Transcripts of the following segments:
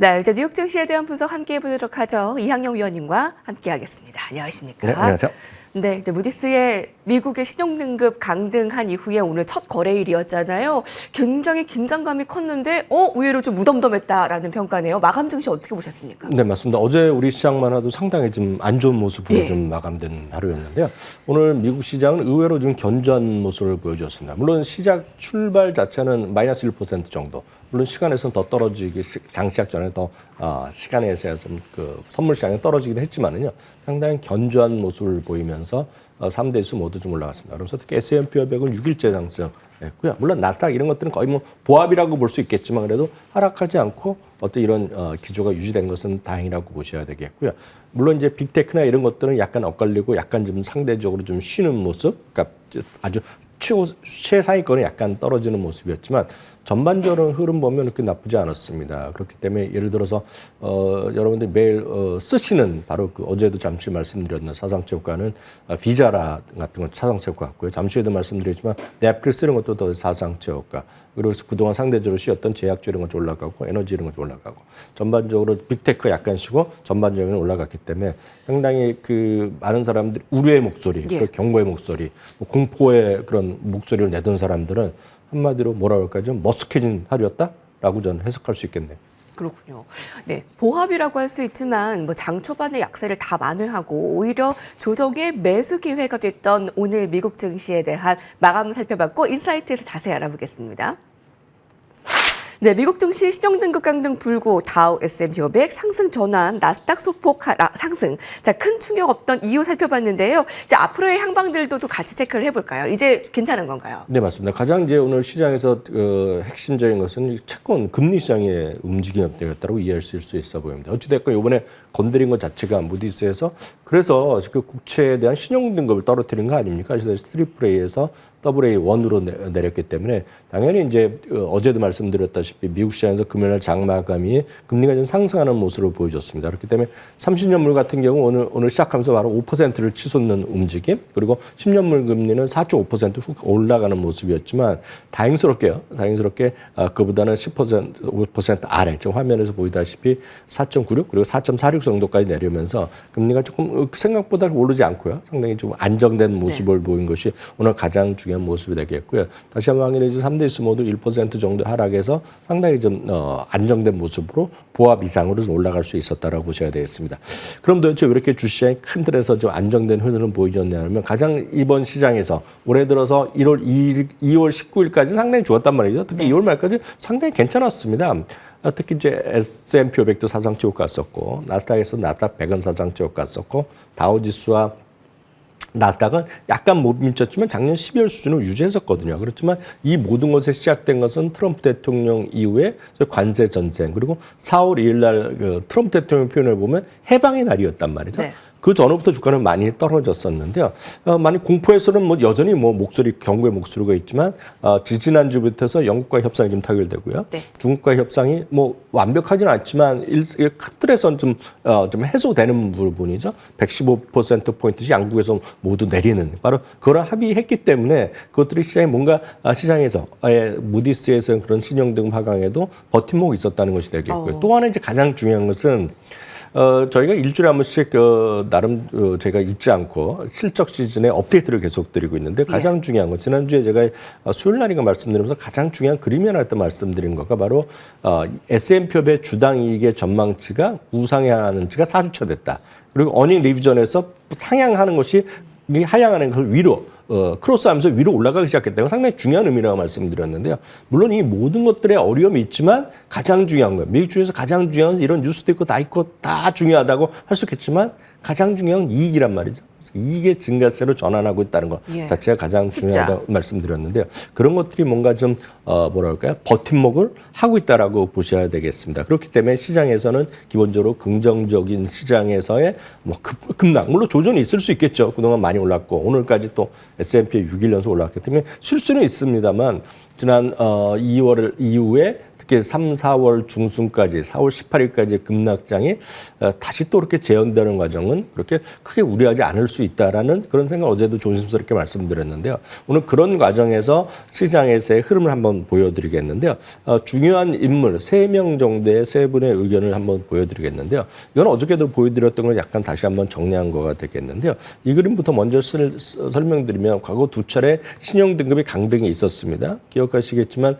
네, 이제 뉴욕 증시에 대한 분석 함께 해보도록 하죠. 이항영 위원님과 함께하겠습니다. 안녕하십니까? 네, 안녕하세요. 네, 이제 무디스의 미국의 신용등급 강등한 이후에 오늘 첫 거래일이었잖아요. 굉장히 긴장감이 컸는데, 의외로 좀 무덤덤했다라는 평가네요. 마감 증시 어떻게 보셨습니까? 네, 맞습니다. 어제 우리 시장만 해도 상당히 좀 안 좋은 모습으로 좀 마감된 하루였는데요. 오늘 미국 시장은 의외로 좀 견조한 모습을 보여주었습니다. 물론 시작 출발 자체는 마이너스 1% 정도. 물론 시간에서는 더 떨어지기, 장시작 전에 더 시간에서 좀 그 선물 시장이 떨어지긴 했지만은요. 상당히 견조한 모습을 보이면서 3대 지수 모두 좀 올라갔습니다. 그러면서 특히 S&P 500은 6일째 상승했고요. 물론 나스닥 이런 것들은 거의 뭐 보합이라고 볼 수 있겠지만 그래도 하락하지 않고 어떤 이런 기조가 유지된 것은 다행이라고 보셔야 되겠고요. 물론 이제 빅테크나 이런 것들은 약간 엇갈리고 약간 좀 상대적으로 좀 쉬는 모습, 그러니까 아주 최상위권은 약간 떨어지는 모습이었지만 전반적으로 흐름 보면 그렇게 나쁘지 않았습니다. 그렇기 때문에 예를 들어서 여러분들이 매일 쓰시는 바로 그 어제도 잠시 말씀드렸는 사상체육과는 비자라 같은 건 사상체육과 같고요. 잠시 후에도 말씀드렸지만 넷플릭스 이런 것도 더 사상체육과. 그리고 그동안 상대적으로 쉬었던 제약주 이런 것 좀 올라가고 에너지 이런 것 좀 올라가고 전반적으로 빅테크 약간 쉬고 전반적으로 올라갔기 때문에 상당히 그 많은 사람들이 우려의 목소리, 그 경고의 목소리, 뭐 공포의 그런 목소리를 내던 사람들은 한마디로 뭐라 그럴까 좀 머쓱해진 하루였다라고 저는 해석할 수 있겠네요. 그렇군요. 네, 보합이라고 할 수 있지만 뭐 장 초반의 약세를 다 만회하고 오히려 조정의 매수 기회가 됐던 오늘 미국 증시에 대한 마감 살펴봤고 인사이트에서 자세히 알아보겠습니다. 네, 미국 증시 신용등급 강등 불구 다우 S&P 500 상승 전환, 나스닥 소폭 상승. 자, 큰 충격 없던 이유 살펴봤는데요. 이제 앞으로의 향방들도 같이 체크를 해볼까요? 이제 괜찮은 건가요? 네, 맞습니다. 가장 이제 오늘 시장에서 핵심적인 것은 채권 금리 시장의 움직임이었다고 이해할 수 있어 보입니다. 어찌됐건 이번에 건드린 것 자체가 무디스에서 그래서 그 국채에 대한 신용등급을 떨어뜨린 거 아닙니까? 그래서 트리플 A에서 AA1으로 내렸기 때문에 당연히 이제 어제도 말씀드렸다시피 미국 시장에서 금요일 장마감이 금리가 좀 상승하는 모습으로 보여줬습니다. 그렇기 때문에 30년물 같은 경우 오늘 시작하면서 바로 5%를 치솟는 움직임 그리고 10년물 금리는 4.5% 훅 올라가는 모습이었지만 다행스럽게 그보다는 10% 5% 아래 지금 화면에서 보이다시피 4.96 그리고 4.46 정도까지 내리면서 금리가 조금 생각보다 오르지 않고요. 상당히 좀 안정된 모습을 보인 것이 오늘 가장 중요한 모습이 되겠고요. 다시 한번 확인해 주신 3대 지수 모두 1% 정도 하락해서 상당히 좀 안정된 모습으로 보합 이상으로 좀 올라갈 수 있었다라고 보셔야 되겠습니다. 그럼 도대체 왜 이렇게 주시장이 큰 틀에서 좀 안정된 흐름을 보여줬냐면 가장 이번 시장에서 올해 들어서 2월 19일까지 상당히 좋았단 말이죠. 특히 2월 말까지 상당히 괜찮았습니다. 특히 이제 S&P 500도 사상치고 갔었고 나스닥에서 나스닥 100은 사상치고 갔었고 다우지수와 나스닥은 약간 못 미쳤지만 작년 12월 수준을 유지했었거든요. 그렇지만 이 모든 것에 시작된 것은 트럼프 대통령 이후에 관세 전쟁 그리고 4월 2일 날 그 트럼프 대통령 표현을 보면 해방의 날이었단 말이죠. 네. 그 전후부터 주가는 많이 떨어졌었는데요. 많이 공포에서는 뭐 여전히 뭐 경고의 목소리가 있지만 지지난주부터서 영국과 협상이 좀 타결되고요. 네. 중국과 협상이 뭐 완벽하지는 않지만 큰 틀에서는 좀 해소되는 부분이죠. 115%포인트씩 양국에서 모두 내리는 바로 그걸 합의했기 때문에 그것들이 시장에 뭔가 시장에서 무디스에서 그런 신용등급 하강에도 버팀목이 있었다는 것이 되겠고요. 또 하나 이제 가장 중요한 것은 저희가 일주일에 한 번씩 나름 제가 잊지 않고 실적 시즌에 업데이트를 계속 드리고 있는데 가장 중요한 건 지난주에 제가 수요일 날인가 말씀드리면서 가장 중요한 그림이 하나 때 말씀드린 거가 바로 S&P 500 주당 이익의 전망치가 우상향하는지가 4주차 됐다. 그리고 어닝 리비전에서 상향하는 것이 하향하는 것을 위로 크로스하면서 위로 올라가기 시작했기 때문에 상당히 중요한 의미라고 말씀드렸는데요. 물론 이 모든 것들의 어려움이 있지만 가장 중요한 거예요. 미국 중에서 가장 중요한 이런 뉴스도 있고 다 중요하다고 할 수 있겠지만 가장 중요한 이익이란 말이죠. 이익의 증가세로 전환하고 있다는 것 자체가 가장 중요하다고 말씀드렸는데요. 그런 것들이 뭔가 좀 뭐랄까요? 버팀목을 하고 있다라고 보셔야 되겠습니다. 그렇기 때문에 시장에서는 기본적으로 긍정적인 시장에서의 뭐 급락, 물론 조정이 있을 수 있겠죠. 그동안 많이 올랐고 오늘까지 또 S&P 6일 연속 올랐기 때문에 실수는 있습니다만 지난 2월 이후에 특히 3, 4월 중순까지 4월 18일까지 급락장이 다시 또 이렇게 재현되는 과정은 그렇게 크게 우려하지 않을 수 있다라는 그런 생각 어제도 조심스럽게 말씀드렸는데요. 오늘 그런 과정에서 시장에서의 흐름을 한번 보여드리겠는데요. 중요한 인물 3명 정도의 세 분의 의견을 한번 보여드리겠는데요. 이건 어저께도 보여드렸던 걸 약간 다시 한번 정리한 거가 되겠는데요. 이 그림부터 먼저 설명드리면 과거 2차례 신용 등급이 강등이 있었습니다. 기억하시겠지만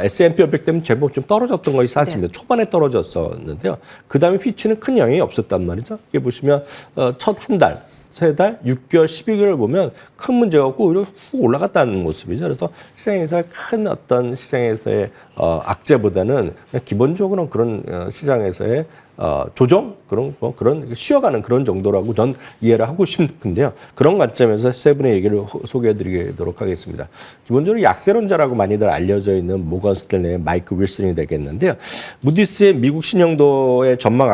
S&P 500 때문에 제법 좀 떨어졌던 것이 사실입니다. 네. 초반에 떨어졌었는데요. 그다음에 피치는 큰 영향이 없었단 말이죠. 이게 보시면 첫 한 달, 세 달, 6개월, 12개월 보면 큰 문제가 없고 오히려 훅 올라갔다는 모습이죠. 그래서 시장에서 큰 어떤 시장에서의 악재보다는 그냥 기본적으로 그런 시장에서의 조정 그런 쉬어가는 그런 정도라고 전 이해를 하고 싶은데요. 그런 관점에서 세 분의 얘기를 소개해드리도록 하겠습니다. 기본적으로 약세론자라고 많이들 알려져 있는 모건 스탠리의 마이크 윌슨이 되겠는데요. 무디스의 미국 신용도의 전망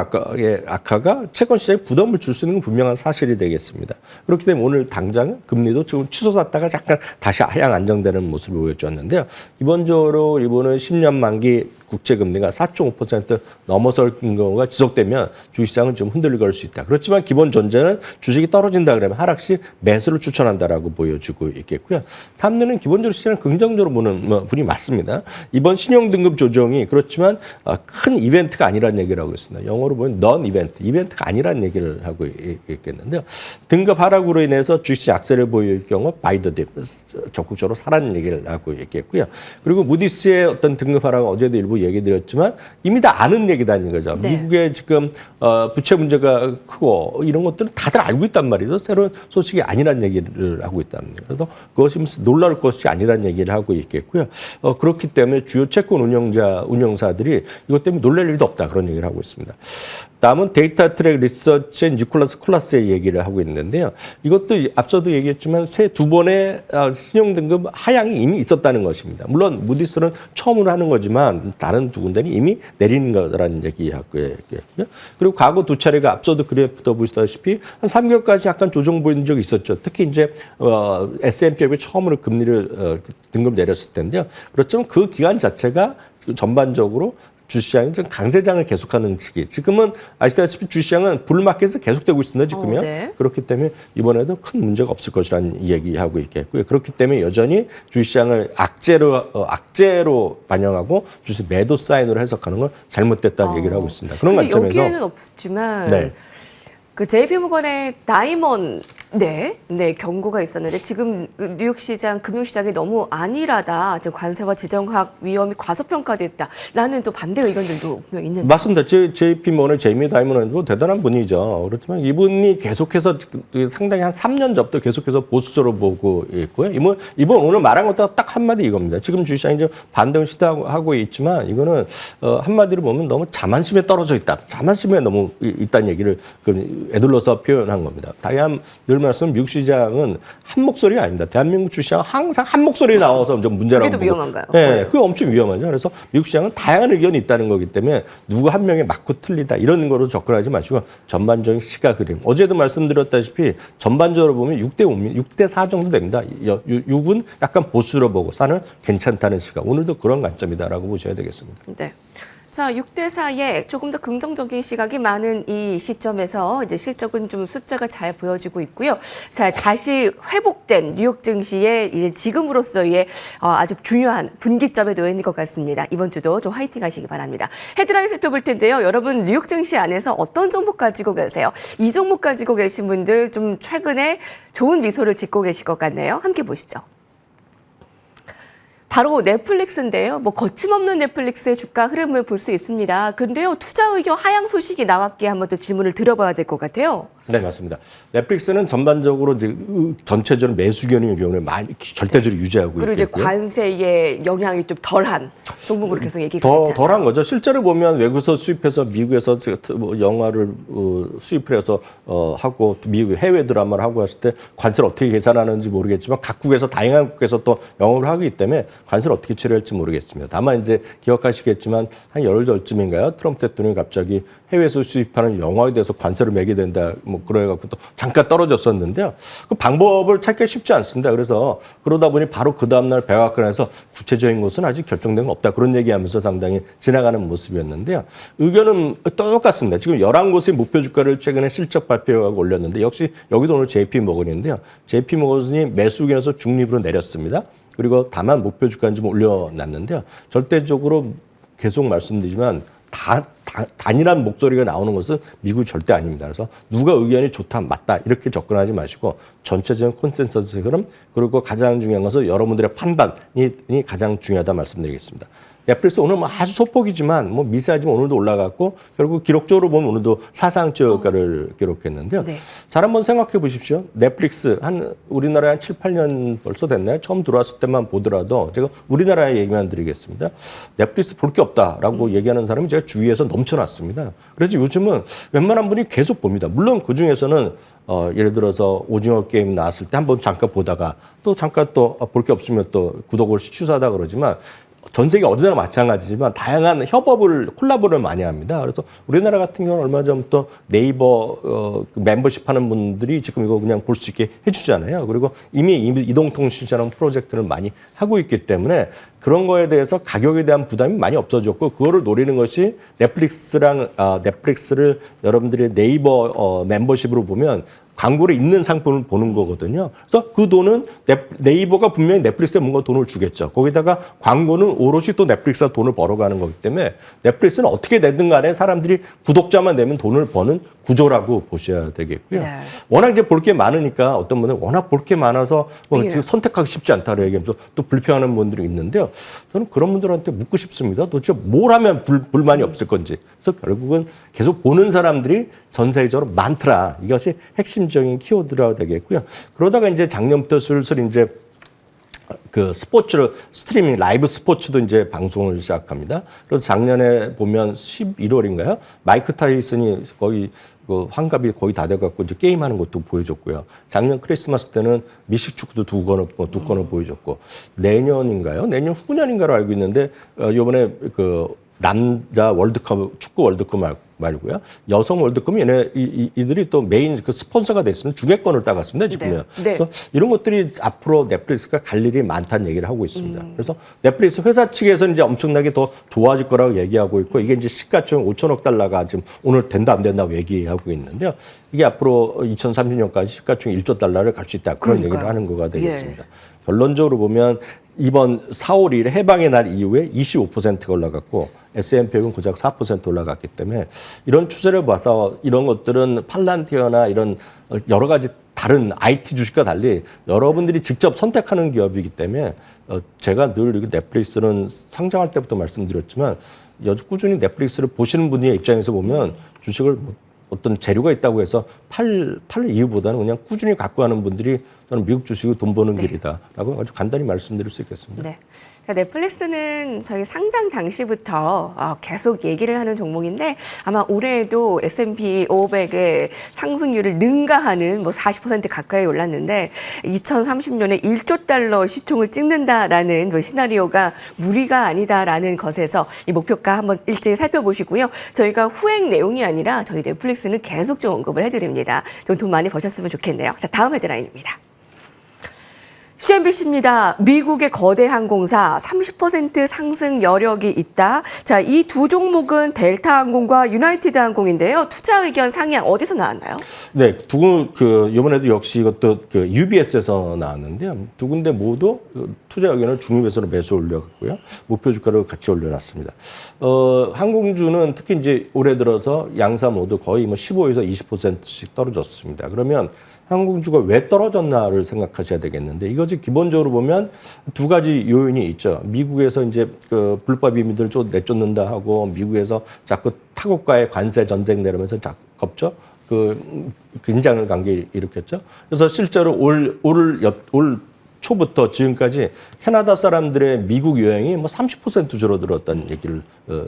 악화가 채권 시장에 부담을 줄 수 있는 건 분명한 사실이 되겠습니다. 그렇기 때문에 오늘 당장 금리도 지금 치솟았다가 잠깐 다시 하향 안정되는 모습을 보여줬는데요. 기본적으로 이번은 10년 만기 국채 금리가 4.5% 넘어설 경우가 지속되면 주식시장은 좀 흔들릴 수 있다. 그렇지만 기본 존재는 주식이 떨어진다 그러면 하락 시 매수를 추천한다라고 보여주고 있겠고요. 탐내는 기본적으로 시장을 긍정적으로 보는 분이 맞습니다. 이번 신용등급 조정이 그렇지만 큰 이벤트가 아니라는 얘기를 하고 있습니다. 영어로 보면 non 이벤트가 아니라는 얘기를 하고 있겠는데요. 등급 하락으로 인해서 주식 약세를 보일 경우 바이 더 딥 적극적으로 사라는 얘기를 하고 있겠고요. 그리고 무디스의 어떤 등급 하락은 어제도 일부 얘기 드렸지만 이미 다 아는 얘기다는 거죠. 네. 미국의 지금 부채 문제가 크고 이런 것들은 다들 알고 있단 말이죠. 새로운 소식이 아니라는 얘기를 하고 있답니다. 그래서 그것이 놀라울 것이 아니라는 얘기를 하고 있겠고요. 그렇기 때문에 주요 채권 운영사들이 이것 때문에 놀랄 일도 없다 그런 얘기를 하고 있습니다. 다음은 데이터 트랙 리서치의 니콜라스 콜라스의 얘기를 하고 있는데요. 이것도 앞서도 얘기했지만 새 2번의 신용등급 하향이 이미 있었다는 것입니다. 물론 무디스는 처음으로 하는 거지만 다른 두 군데는 이미 내리는 거라는 얘기하고 있고요. 그리고 과거 2차례가 앞서도 그래프도 보시다시피 한 3개월까지 약간 조정 보인 적이 있었죠. 특히 이제 S&P 500이 처음으로 금리를 등급 내렸을 텐데요. 그렇지만 그 기간 자체가 전반적으로 주시장이 좀 강세장을 계속하는 시기. 지금은 아시다시피 주시장은 불마켓에서 계속되고 있습니다. 지금요. 네. 그렇기 때문에 이번에도 큰 문제가 없을 것이라는 얘기하고 있겠고요. 그렇기 때문에 여전히 주시장을 악재로 반영하고 주식 매도 사인으로 해석하는 건 잘못됐다는 얘기를 하고 있습니다. 그런 관점에서 여기에는 없지만 네. 그 JP모건의 다이먼 경고가 있었는데 지금 뉴욕 시장 금융시장이 너무 안일하다. 지금 관세와 재정학 위험이 과소평가됐다라는 또 반대 의견들도 분명 있는데. 맞습니다. JP모건의 제이미 다이먼은 뭐 대단한 분이죠. 그렇지만 이분이 계속해서 상당히 한 3년 전부터 계속해서 보수적으로 보고 있고요. 이번 오늘 말한 것도 딱 한마디 이겁니다. 지금 주시장이 이제 반등을 시도하고 있지만 이거는 한마디로 보면 너무 자만심에 떨어져 있다. 자만심에 너무 있다는 얘기를 애둘러서 표현한 겁니다. 늘 말씀 미국 시장은 한 목소리가 아닙니다. 대한민국 주시장은 항상 한 목소리 나와서 좀 문제라고 보고. 그게 더 위험한가요? 네, 그게 엄청 위험하죠. 그래서 미국 시장은 다양한 의견이 있다는 거기 때문에 누구 한 명이 맞고 틀리다 이런 거로 접근하지 마시고 전반적인 시각 흐름. 어제도 말씀드렸다시피 전반적으로 보면 6대 4 정도 됩니다. 6은 약간 보수로 보고 4는 괜찮다는 시각. 오늘도 그런 관점이다라고 보셔야 되겠습니다. 네. 자, 6대 4에 조금 더 긍정적인 시각이 많은 이 시점에서 이제 실적은 좀 숫자가 잘 보여지고 있고요. 자, 다시 회복된 뉴욕 증시의 이제 지금으로서의 아주 중요한 분기점에 놓여 있는 것 같습니다. 이번 주도 좀 화이팅 하시기 바랍니다. 헤드라인 살펴볼 텐데요. 여러분 뉴욕 증시 안에서 어떤 종목 가지고 계세요? 이 종목 가지고 계신 분들 좀 최근에 좋은 미소를 짓고 계실 것 같네요. 함께 보시죠. 바로 넷플릭스인데요. 뭐 거침없는 넷플릭스의 주가 흐름을 볼 수 있습니다. 근데요, 투자 의견 하향 소식이 나왔기에 한번 또 질문을 드려봐야 될 것 같아요. 네, 맞습니다. 넷플릭스는 전반적으로 이제 전체적으로 매수견의 경우는 많이 절대적으로 유지하고 있고요. 그리고 이제 관세의 영향이 좀 덜한 종목으로 계속 얘기가 됐잖아요. 덜한 거죠. 실제로 보면 외국에서 수입해서 미국에서 뭐 영화를 수입을 해서 하고 미국 해외 드라마를 하고 했을 때 관세를 어떻게 계산하는지 모르겠지만 각국에서 다양한 국에서 또 영업을 하기 때문에 관세를 어떻게 처리할지 모르겠습니다. 다만 이제 기억하시겠지만 한 열흘 전쯤인가요? 트럼프 대통령이 갑자기 해외에서 수입하는 영화에 대해서 관세를 매게 된다. 뭐 그래갖고 또 잠깐 떨어졌었는데요. 그 방법을 찾기 쉽지 않습니다. 그래서 그러다 보니 바로 그 다음날 백악관에서 구체적인 것은 아직 결정된 건 없다. 그런 얘기하면서 상당히 지나가는 모습이었는데요. 의견은 똑같습니다. 지금 11곳의 목표 주가를 최근에 실적 발표하고 올렸는데 역시 여기도 오늘 JP모건인데요. JP모건이 매수 의견에서 중립으로 내렸습니다. 그리고 다만 목표 주가는 좀 올려놨는데요. 절대적으로 계속 말씀드리지만 단일한 목소리가 나오는 것은 미국이 절대 아닙니다. 그래서 누가 의견이 좋다, 맞다 이렇게 접근하지 마시고 전체적인 콘센서스 흐름 그리고 가장 중요한 것은 여러분들의 판단이 가장 중요하다 말씀드리겠습니다. 넷플릭스 오늘 뭐 아주 소폭이지만 뭐 미세하지만 오늘도 올라갔고 결국 기록적으로 보면 오늘도 사상 저가를 기록했는데요. 네. 잘 한번 생각해 보십시오. 넷플릭스 우리나라에 한 7, 8년 벌써 됐나요? 처음 들어왔을 때만 보더라도 제가 우리나라의 얘기만 드리겠습니다. 넷플릭스 볼 게 없다라고 얘기하는 사람이 제가 주위에서 넘쳐났습니다. 그래서 요즘은 웬만한 분이 계속 봅니다. 물론 그중에서는 예를 들어서 오징어 게임 나왔을 때 한번 잠깐 보다가 또 잠깐 또 볼 게 없으면 또 구독을 취소하다 그러지만 전 세계 어디나 마찬가지지만 다양한 콜라보를 많이 합니다. 그래서 우리나라 같은 경우는 얼마 전부터 네이버 멤버십 하는 분들이 지금 이거 그냥 볼 수 있게 해주잖아요. 그리고 이미 이동통신처럼 프로젝트를 많이 하고 있기 때문에 그런 거에 대해서 가격에 대한 부담이 많이 없어졌고 그거를 노리는 것이 넷플릭스를 여러분들이 네이버 멤버십으로 보면 광고를 있는 상품을 보는 거거든요. 그래서 그 돈은 네이버가 분명히 넷플릭스에 뭔가 돈을 주겠죠. 거기다가 광고는 오롯이 또 넷플릭스가 돈을 벌어가는 거기 때문에 넷플릭스는 어떻게 되든 간에 사람들이 구독자만 되면 돈을 버는 구조라고 보셔야 되겠고요. 네. 워낙 이제 볼 게 많으니까 어떤 분은 워낙 볼 게 많아서 예. 선택하기 쉽지 않다고 얘기하면서 또 불평하는 분들이 있는데요. 저는 그런 분들한테 묻고 싶습니다. 도대체 뭘 하면 불만이 없을 건지. 그래서 결국은 계속 보는 사람들이 전 세계적으로 많더라. 이것이 핵심적인 키워드라고 되겠고요. 그러다가 이제 작년부터 슬슬 이제 그 스포츠 스트리밍 라이브 스포츠도 이제 방송을 시작합니다. 그래서 작년에 보면 11월인가요? 마이크 타이슨이 거의 그 환갑이 거의 다 돼갖고 이제 게임하는 것도 보여줬고요. 작년 크리스마스 때는 미식축구도 두 건을 보여줬고 내년인가요? 내년 후년인가로 알고 있는데 이번에 그 남자 월드컵 축구 월드컵 말고요. 여성 월드컵이 이들이 또 메인 그 스폰서가 됐으면 주계권을 따갔습니다. 지금요. 네. 그래서 이런 것들이 앞으로 넷플릭스가 갈 일이 많다는 얘기를 하고 있습니다. 그래서 넷플릭스 회사 측에서 이제 엄청나게 더 좋아질 거라고 얘기하고 있고 이게 이제 시가총 5천억 달러가 지금 오늘 된다 안 된다고 얘기하고 있는데요. 이게 앞으로 2030년까지 시가총 1조 달러를 갈 수 있다. 그런 그러니까요. 얘기를 하는 거가 되겠습니다. 결론적으로 보면 이번 4월 2일 해방의 날 이후에 25%가 올라갔고 S&P는 고작 4% 올라갔기 때문에 이런 추세를 봐서 이런 것들은 팔란티어나 이런 여러 가지 다른 IT 주식과 달리 여러분들이 직접 선택하는 기업이기 때문에 제가 늘 넷플릭스는 상장할 때부터 말씀드렸지만 꾸준히 넷플릭스를 보시는 분의 입장에서 보면 주식을 어떤 재료가 있다고 해서 팔 이유보다는 그냥 꾸준히 갖고 가는 분들이 저는 미국 주식을 돈 버는 길이다라고 아주 간단히 말씀드릴 수 있겠습니다. 네. 자, 넷플릭스는 저희 상장 당시부터 계속 얘기를 하는 종목인데 아마 올해에도 S&P 500의 상승률을 능가하는 뭐 40% 가까이 올랐는데 2030년에 1조 달러 시총을 찍는다라는 뭐 시나리오가 무리가 아니다라는 것에서 이 목표가 한번 일제히 살펴보시고요. 저희가 후행 내용이 아니라 저희 넷플릭스는 계속 좀 언급을 해드립니다. 좀 돈 많이 버셨으면 좋겠네요. 자, 다음 헤드라인입니다. CNBC입니다. 미국의 거대 항공사 30% 상승 여력이 있다. 자, 이 두 종목은 델타 항공과 유나이티드 항공인데요. 투자 의견 상향 어디서 나왔나요? 네, 이번에도 역시 이것도 UBS에서 나왔는데요. 두 군데 모두 투자 의견을 중립에서 매수 올려갔고요. 목표 주가를 같이 올려놨습니다. 항공주는 특히 이제 올해 들어서 양사 모두 거의 뭐 15에서 20%씩 떨어졌습니다. 그러면 항공주가 왜 떨어졌나를 생각하셔야 되겠는데 이것이 기본적으로 보면 두 가지 요인이 있죠. 미국에서 이제 그 불법 이민들을 내쫓는다 하고 미국에서 자꾸 타국과의 관세 전쟁 내려면서 겁죠. 긴장을 관계 일으켰죠. 그래서 실제로 올 초부터 지금까지 캐나다 사람들의 미국 여행이 뭐 30% 줄어들었다는 얘기를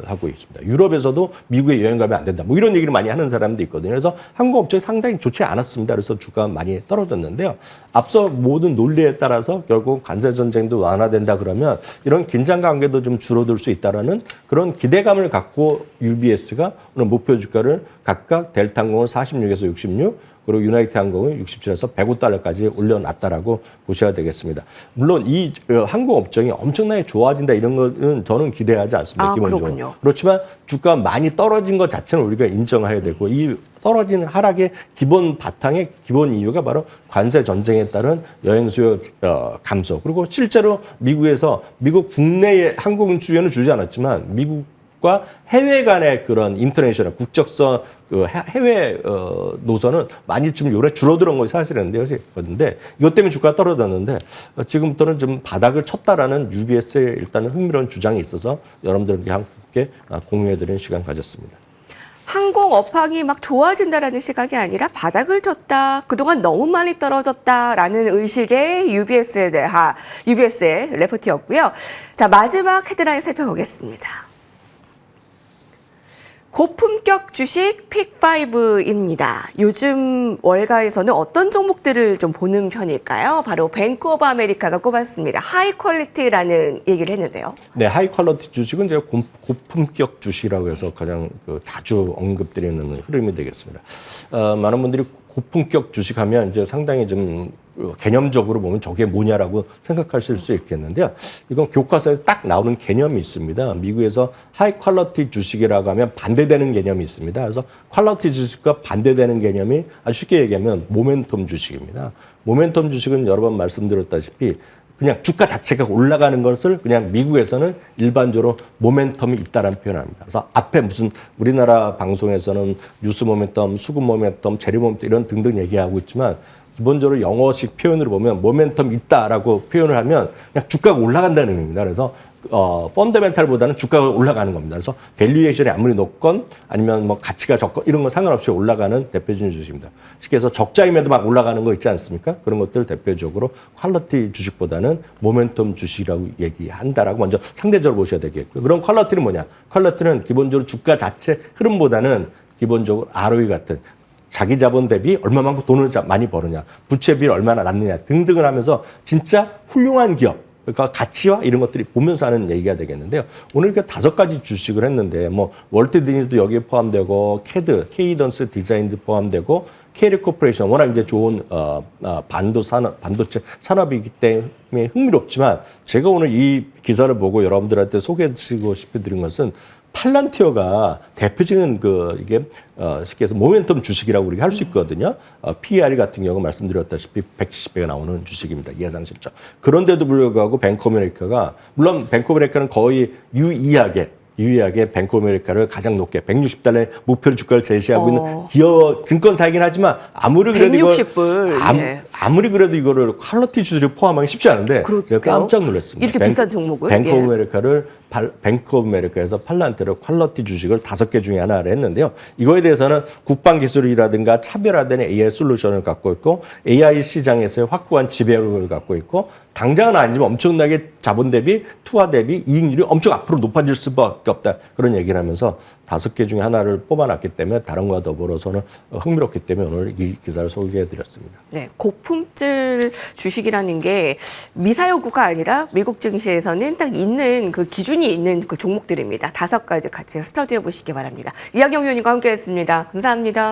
하고 있습니다. 유럽에서도 미국에 여행 가면 안 된다. 뭐 이런 얘기를 많이 하는 사람도 있거든요. 그래서 항공업체가 상당히 좋지 않았습니다. 그래서 주가가 많이 떨어졌는데요. 앞서 모든 논리에 따라서 결국 관세 전쟁도 완화된다 그러면 이런 긴장 관계도 좀 줄어들 수 있다라는 그런 기대감을 갖고 UBS가 오늘 목표 주가를 각각 델타 항공은 46에서 66, 그리고 유나이티드 항공은 67에서 105달러까지 올려놨다라고 보셔야 되겠습니다. 물론 이 항공 업종이 엄청나게 좋아진다 이런 거는 저는 기대하지 않습니다. 기본적으로. 그렇군요. 그렇지만 주가가 많이 떨어진 것 자체는 우리가 인정해야 되고 이 떨어진 하락의 기본 바탕의 기본 이유가 바로 관세 전쟁에 따른 여행 수요 감소. 그리고 실제로 미국 국내의 항공 주요는 주지 않았지만 미국과 해외 간의 그런 인터내셔널 국적선 해외 노선은 많이 좀 요래 줄어들은 것이 사실인데 이것 때문에 주가가 떨어졌는데 지금부터는 좀 바닥을 쳤다라는 UBS의 일단은 흥미로운 주장이 있어서 여러분들께 함께 공유해드리는 시간 가졌습니다. 항공 업황이 막 좋아진다라는 시각이 아니라 바닥을 쳤다, 그동안 너무 많이 떨어졌다라는 의식의 UBS의 레포트였고요. 자, 마지막 헤드라인 살펴보겠습니다. 고품격 주식 픽5입니다. 요즘 월가에서는 어떤 종목들을 좀 보는 편일까요? 바로 뱅크 오브 아메리카가 꼽았습니다. 하이 퀄리티라는 얘기를 했는데요. 네, 하이 퀄리티 주식은 제가 고품격 주식이라고 해서 가장 자주 언급드리는 흐름이 되겠습니다. 많은 분들이 고품격 주식하면 이제 상당히 좀 개념적으로 보면 저게 뭐냐라고 생각하실 수 있겠는데요. 이건 교과서에 딱 나오는 개념이 있습니다. 미국에서 하이 퀄리티 주식이라고 하면 반대되는 개념이 있습니다. 그래서 퀄리티 주식과 반대되는 개념이 아주 쉽게 얘기하면 모멘텀 주식입니다. 모멘텀 주식은 여러 번 말씀드렸다시피 그냥 주가 자체가 올라가는 것을 그냥 미국에서는 일반적으로 모멘텀이 있다라는 표현을 합니다. 그래서 앞에 무슨 우리나라 방송에서는 뉴스 모멘텀, 수급 모멘텀, 재료 모멘텀 이런 등등 얘기하고 있지만 기본적으로 영어식 표현으로 보면 모멘텀 있다라고 표현을 하면 그냥 주가가 올라간다는 의미입니다. 그래서 펀더멘탈보다는 주가가 올라가는 겁니다. 그래서 밸류에이션이 아무리 높건 아니면 뭐 가치가 적건 이런 건 상관없이 올라가는 대표적인 주식입니다. 쉽게 해서 적자임에도 막 올라가는 거 있지 않습니까? 그런 것들 대표적으로 퀄리티 주식보다는 모멘텀 주식이라고 얘기한다라고 먼저 상대적으로 보셔야 되겠고요. 그럼 퀄리티는 뭐냐? 퀄리티는 기본적으로 주가 자체 흐름보다는 기본적으로 ROE 같은 자기 자본 대비 얼마만큼 돈을 많이 버느냐, 부채 비율 얼마나 낮느냐 등등을 하면서 진짜 훌륭한 기업, 그러니까 가치와 이런 것들이 보면서 하는 얘기가 되겠는데요. 오늘 이렇게 5가지 주식을 했는데 뭐 월트 디즈니도 여기에 포함되고 캐드, 케이던스 디자인도 포함되고 캐리 코퍼레이션 워낙 이제 좋은 반도체 산업이기 때문에 흥미롭지만 제가 오늘 이 기사를 보고 여러분들한테 소개해드리고 싶어드린 것은 팔란티어가 대표적인 이게 쉽게 해서 모멘텀 주식이라고 우리가 할 수 있거든요. PER 같은 경우 말씀드렸다시피 170배가 나오는 주식입니다. 예상 실적. 그런데도 불구하고 뱅크 오브 아메리카가 물론 뱅크 오브 아메리카는 거의 유의하게 뱅크 오브 아메리카를 가장 높게 160달러의 목표 주가를 제시하고 있는 기업 증권사이긴 하지만 아무리 그래도 160불. 예. 아무리 그래도 이거를 퀄리티 주식을 포함하기 쉽지 않은데 제가 깜짝 놀랐습니다. 이렇게 비싼 종목을? 뱅크 오브 아메리카를 뱅크 오브 아메리카에서 팔란테로 퀄리티 주식을 5개 중에 하나를 했는데요. 이거에 대해서는 국방 기술이라든가 차별화된 AI 솔루션을 갖고 있고 AI 시장에서의 확고한 지배력을 갖고 있고 당장은 아니지만 엄청나게 자본 대비 투하 대비 이익률이 엄청 앞으로 높아질 수밖에 없다. 그런 얘기를 하면서 5개 중에 하나를 뽑아놨기 때문에 다른 것과 더불어서는 흥미롭기 때문에 오늘 이 기사를 소개해드렸습니다. 네, 고품질 주식이라는 게 미사여구가 아니라 미국 증시에서는 딱 있는 그 기준이 있는 그 종목들입니다. 5가지 같이 스터디해 보시기 바랍니다. 이학영 위원님과 함께했습니다. 감사합니다.